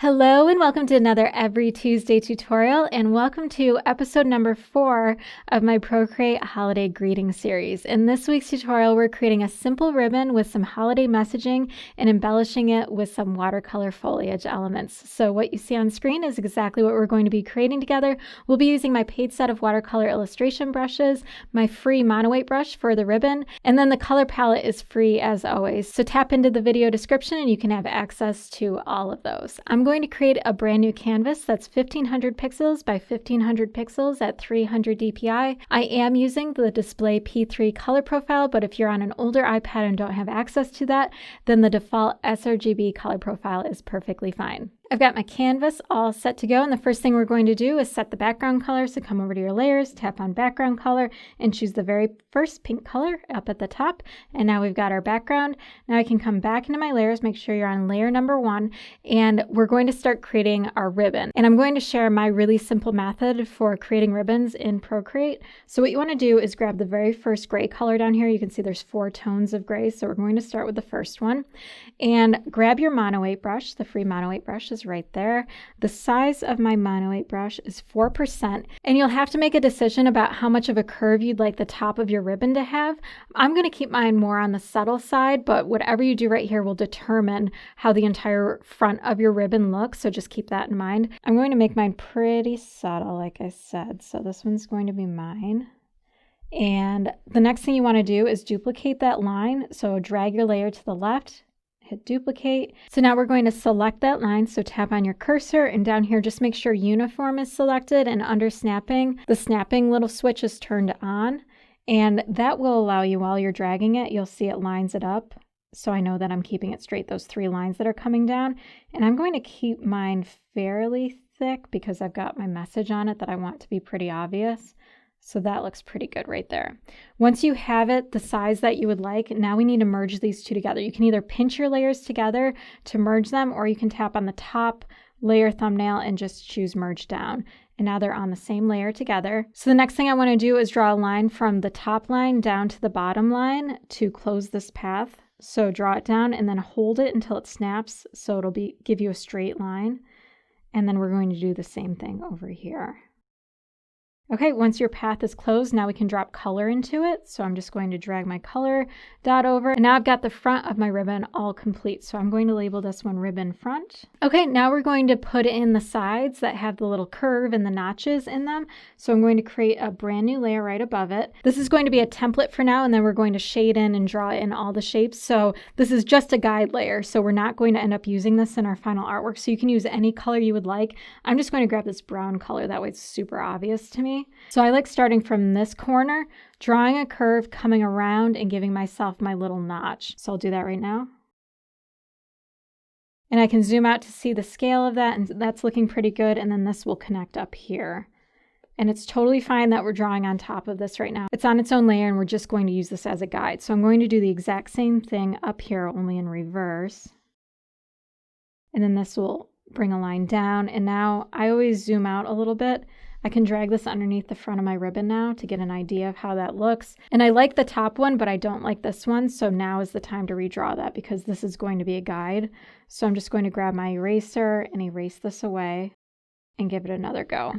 Hello and welcome to another Every Tuesday tutorial, and welcome to episode number 4 of my Procreate holiday greeting series. In this week's tutorial, we're creating a simple ribbon with some holiday messaging and embellishing it with some watercolor foliage elements. So what you see on screen is exactly what we're going to be creating together. We'll be using my paid set of watercolor illustration brushes, my free monoweight brush for the ribbon, and then the color palette is free as always. So tap into the video description and you can have access to all of those. I'm going to create a brand new canvas that's 1500 pixels by 1500 pixels at 300 dpi. I am using the Display P3 color profile, but if you're on an older iPad and don't have access to that, then the default sRGB color profile is perfectly fine. I've got my canvas all set to go, and the first thing we're going to do is set the background color. So come over to your layers, tap on background color, and choose the very first pink color up at the top. And now we've got our background. Now I can come back into my layers, make sure you're on layer number 1, and we're going to start creating our ribbon. And I'm going to share my really simple method for creating ribbons in Procreate. So what you want to do is grab the very first gray color down here. You can see there's 4 tones of gray, so we're going to start with the first one. And grab your monoweight brush. The free monoweight brush is right there. The size of my monoweight brush is 4%, and you'll have to make a decision about how much of a curve you'd like the top of your ribbon to have. I'm going to keep mine more on the subtle side, but whatever you do right here will determine how the entire front of your ribbon looks, so just keep that in mind. I'm going to make mine pretty subtle, like I said, so this one's going to be mine. And the next thing you want to do is duplicate that line, so drag your layer to the left, hit duplicate. So now we're going to select that line. So tap on your cursor, and down here just make sure uniform is selected, and under snapping, the snapping little switch is turned on, and that will allow you, while you're dragging it, you'll see it lines it up. So I know that I'm keeping it straight, those 3 lines that are coming down. And I'm going to keep mine fairly thick because I've got my message on it that I want to be pretty obvious. So that looks pretty good right there. Once you have it the size that you would like, now we need to merge these two together. You can either pinch your layers together to merge them, or you can tap on the top layer thumbnail and just choose merge down. And now they're on the same layer together. So the next thing I want to do is draw a line from the top line down to the bottom line to close this path. So draw it down and then hold it until it snaps, so it'll give you a straight line. And then we're going to do the same thing over here. Okay, once your path is closed, now we can drop color into it. So I'm just going to drag my color dot over, and now I've got the front of my ribbon all complete. So I'm going to label this one ribbon front. Okay, now we're going to put in the sides that have the little curve and the notches in them. So I'm going to create a brand new layer right above it. This is going to be a template for now, and then we're going to shade in and draw in all the shapes. So this is just a guide layer, so we're not going to end up using this in our final artwork. So you can use any color you would like. I'm just going to grab this brown color, that way it's super obvious to me. So I like starting from this corner, drawing a curve, coming around, and giving myself my little notch. So I'll do that right now. And I can zoom out to see the scale of that, and that's looking pretty good. And then this will connect up here. And it's totally fine that we're drawing on top of this right now. It's on its own layer, and we're just going to use this as a guide. So I'm going to do the exact same thing up here, only in reverse. And then this will bring a line down. And now I always zoom out a little bit. I can drag this underneath the front of my ribbon now to get an idea of how that looks. And I like the top one, but I don't like this one. So now is the time to redraw that because this is going to be a guide. So I'm just going to grab my eraser and erase this away and give it another go.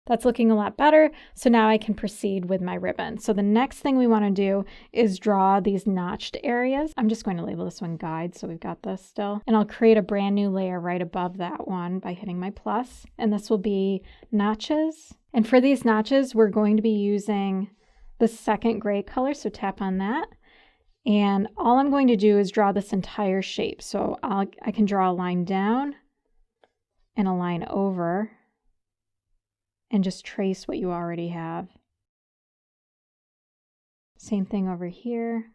That's looking a lot better. So now I can proceed with my ribbon. So the next thing we want to do is draw these notched areas. I'm just going to label this one guide, so we've got this still. And I'll create a brand new layer right above that one by hitting my plus. And this will be notches. And for these notches, we're going to be using the second gray color. So tap on that. And all I'm going to do is draw this entire shape. So I can draw a line down and a line over, and just trace what you already have. Same thing over here.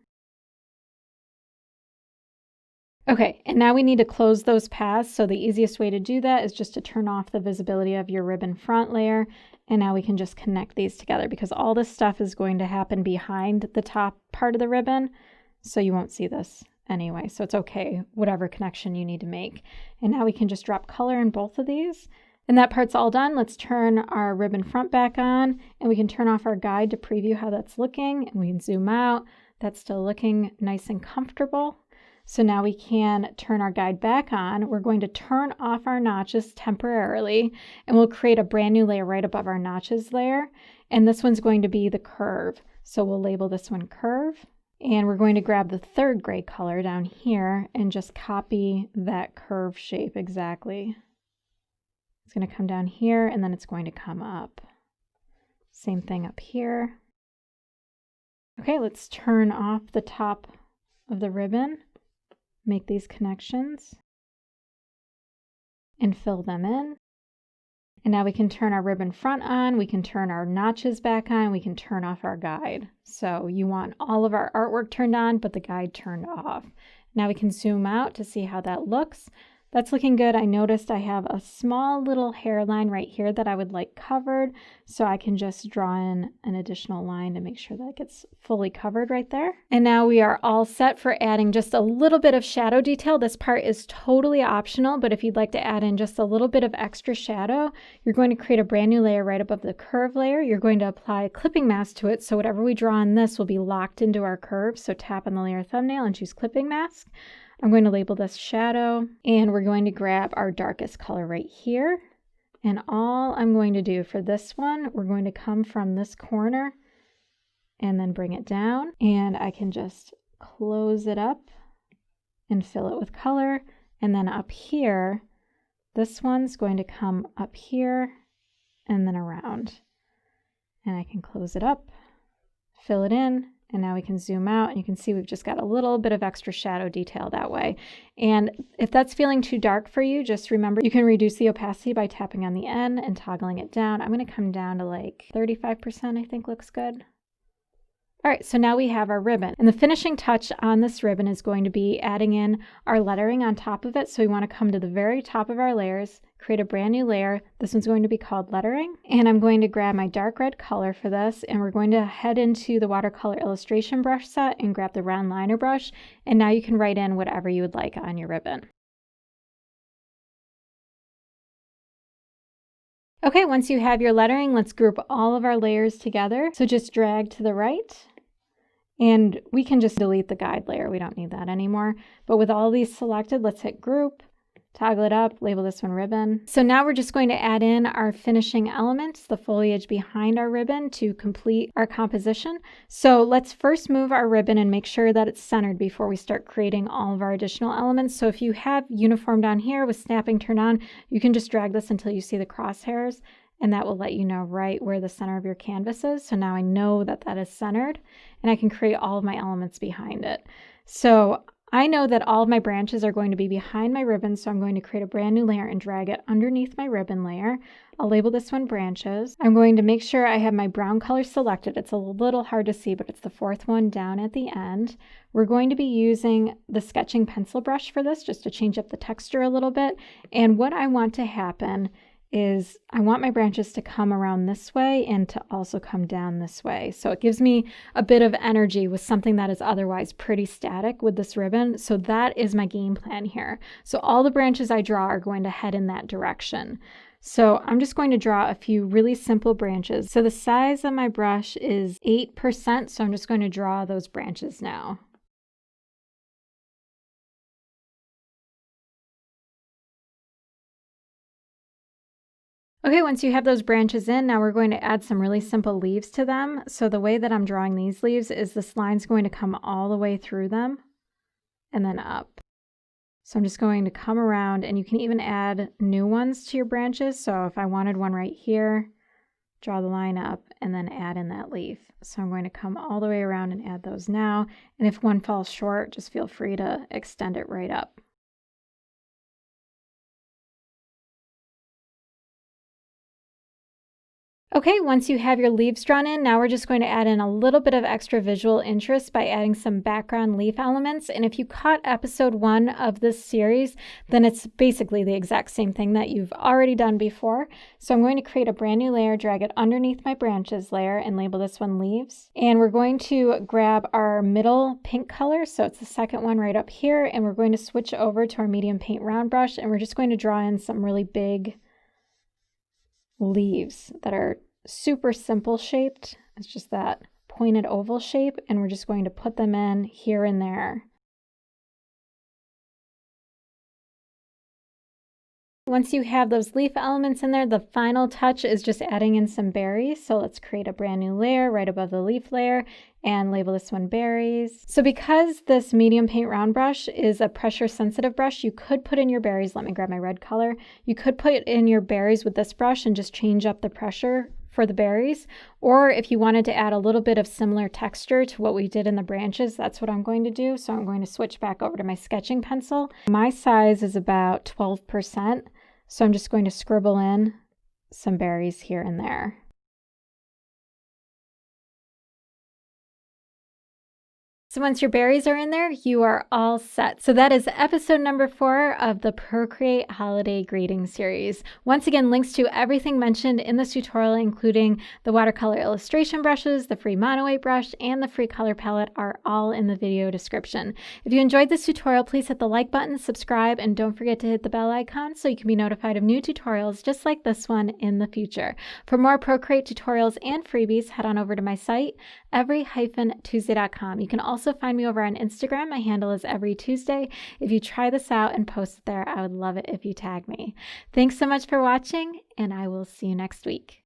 Okay, and now we need to close those paths. So the easiest way to do that is just to turn off the visibility of your ribbon front layer. And now we can just connect these together because all this stuff is going to happen behind the top part of the ribbon. So you won't see this anyway. So it's okay, whatever connection you need to make. And now we can just drop color in both of these. And that part's all done. Let's turn our ribbon front back on, and we can turn off our guide to preview how that's looking, and we can zoom out. That's still looking nice and comfortable. So now we can turn our guide back on. We're going to turn off our notches temporarily, and we'll create a brand new layer right above our notches layer. And this one's going to be the curve. So we'll label this one curve. And we're going to grab the third gray color down here and just copy that curve shape exactly. It's going to come down here and then it's going to come up. Same thing up here. Okay, let's turn off the top of the ribbon, make these connections, and fill them in. And now we can turn our ribbon front on, we can turn our notches back on, we can turn off our guide. So you want all of our artwork turned on, but the guide turned off. Now we can zoom out to see how that looks. That's looking good. I noticed I have a small little hairline right here that I would like covered, so I can just draw in an additional line to make sure that it gets fully covered right there. And now we are all set for adding just a little bit of shadow detail. This part is totally optional, but if you'd like to add in just a little bit of extra shadow, you're going to create a brand new layer right above the curve layer. You're going to apply a clipping mask to it, so whatever we draw on this will be locked into our curve. So tap on the layer thumbnail and choose clipping mask. I'm going to label this shadow, and we're going to grab our darkest color right here. And all I'm going to do for this one, we're going to come from this corner and then bring it down. And I can just close it up and fill it with color. And then up here, this one's going to come up here and then around. And I can close it up, fill it in. And now we can zoom out and you can see we've just got a little bit of extra shadow detail that way. And if that's feeling too dark for you, just remember you can reduce the opacity by tapping on the N and toggling it down. I'm going to come down to like 35%, I think looks good. All right, so now we have our ribbon. And the finishing touch on this ribbon is going to be adding in our lettering on top of it. So we want to come to the very top of our layers, create a brand new layer. This one's going to be called lettering. And I'm going to grab my dark red color for this, and we're going to head into the watercolor illustration brush set and grab the round liner brush. And now you can write in whatever you would like on your ribbon. Okay, once you have your lettering, let's group all of our layers together. So just drag to the right, and we can just delete the guide layer. We don't need that anymore. But with all these selected, let's hit group, toggle it up, label this one ribbon. So now we're just going to add in our finishing elements, the foliage behind our ribbon to complete our composition. So let's first move our ribbon and make sure that it's centered before we start creating all of our additional elements. So if you have uniform down here with snapping turned on, you can just drag this until you see the crosshairs, and that will let you know right where the center of your canvas is. So now I know that that is centered, and I can create all of my elements behind it. So I know that all of my branches are going to be behind my ribbon, so I'm going to create a brand new layer and drag it underneath my ribbon layer. I'll label this one branches. I'm going to make sure I have my brown color selected. It's a little hard to see, but it's the fourth one down at the end. We're going to be using the sketching pencil brush for this, just to change up the texture a little bit. And what I want to happen is I want my branches to come around this way and to also come down this way. So it gives me a bit of energy with something that is otherwise pretty static with this ribbon. So that is my game plan here. So all the branches I draw are going to head in that direction. So I'm just going to draw a few really simple branches. So the size of my brush is 8%, so I'm just going to draw those branches now. Okay, once you have those branches in, now we're going to add some really simple leaves to them. So the way that I'm drawing these leaves is this line's going to come all the way through them and then up. So I'm just going to come around, and you can even add new ones to your branches. So if I wanted one right here, draw the line up and then add in that leaf. So I'm going to come all the way around and add those now. And if one falls short, just feel free to extend it right up. Okay, once you have your leaves drawn in, now we're just going to add in a little bit of extra visual interest by adding some background leaf elements. And if you caught episode 1 of this series, then it's basically the exact same thing that you've already done before. So I'm going to create a brand new layer, drag it underneath my branches layer, and label this one leaves. And we're going to grab our middle pink color, so it's the second one right up here, and we're going to switch over to our medium paint round brush, and we're just going to draw in some really big leaves that are super simple shaped. It's just that pointed oval shape, and we're just going to put them in here and there. Once you have those leaf elements in there, the final touch is just adding in some berries. So let's create a brand new layer right above the leaf layer and label this one berries. So because this medium paint round brush is a pressure sensitive brush, you could put in your berries. Let me grab my red color. You could put in your berries with this brush and just change up the pressure for the berries. Or if you wanted to add a little bit of similar texture to what we did in the branches, that's what I'm going to do. So I'm going to switch back over to my sketching pencil. My size is about 12%. So I'm just going to scribble in some berries here and there. So once your berries are in there, you are all set. So that is episode number 4 of the Procreate Holiday Greeting Series. Once again, links to everything mentioned in this tutorial, including the watercolor illustration brushes, the free mono white brush, and the free color palette are all in the video description. If you enjoyed this tutorial, please hit the like button, subscribe, and don't forget to hit the bell icon so you can be notified of new tutorials just like this one in the future. For more Procreate tutorials and freebies, head on over to my site, every-tuesday.com. You can also find me over on Instagram. My handle is everytuesday. If you try this out and post it there, I would love it if you tag me. Thanks so much for watching, and I will see you next week.